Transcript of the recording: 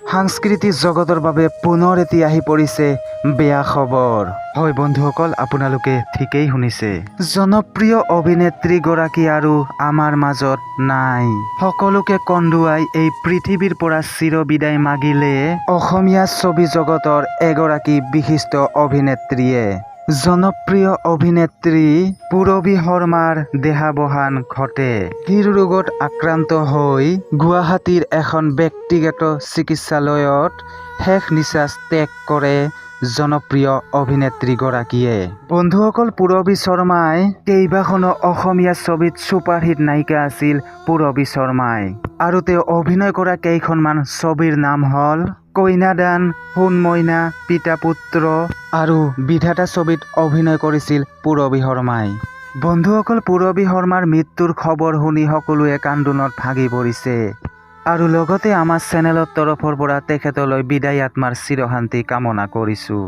সাংস্কৃতিক জগতৰ বাবে পুনৰ এতিয়া আহি পৰিছে বেয়া খবৰ। হয় বন্ধুসকল, আপোনালোকে ঠিকেই শুনিছে। জনপ্ৰিয় অভিনেত্ৰীগৰাকী আৰু আমাৰ মাজত নাই। সকলোকে কন্দুৱাই এই পৃথিৱীৰ পৰা চিৰবিদায় মাগিলে অসমীয়া ছবি জগতৰ এগৰাকী বিশিষ্ট অভিনেত্ৰীয়ে। জনপ্ৰিয় অভিনেত্ৰী পূৰবী শৰ্মাৰ দেহাৱসান ঘটে। হৃদৰোগত আক্ৰান্ত হৈ গুৱাহাটীৰ এখন ব্যক্তিগত চিকিৎসালয়ত শেষ নিশ্বাস ত্যাগ কৰে জনপ্ৰিয় অভিনেত্ৰীগৰাকীয়ে। বন্ধুসকল, পূৰবী শৰ্মাই কেইবাখনো অসমীয়া ছবিত ছুপাৰহিট নায়িকা আছিল পূৰবী শৰ্মাই। আৰু তেওঁ অভিনয় কৰা কেইখনমান ছবিৰ নাম হ'ল কন্যাদান, সোণ মইনা, পিতা পুত্ৰ আৰু বিধাতা ছবিত অভিনয় কৰিছিল পূৰবী শৰ্মাই। বন্ধুসকল, পূৰবী শৰ্মাৰ মৃত্যুৰ খবৰ শুনি সকলোৱে কান্দোনত ভাগি পৰিছে। আৰু লগতে আমাৰ চেনেলৰ তৰফৰ পৰা তেখেতলৈ বিদায় আত্মাৰ চিৰশান্তি কামনা কৰিছোঁ।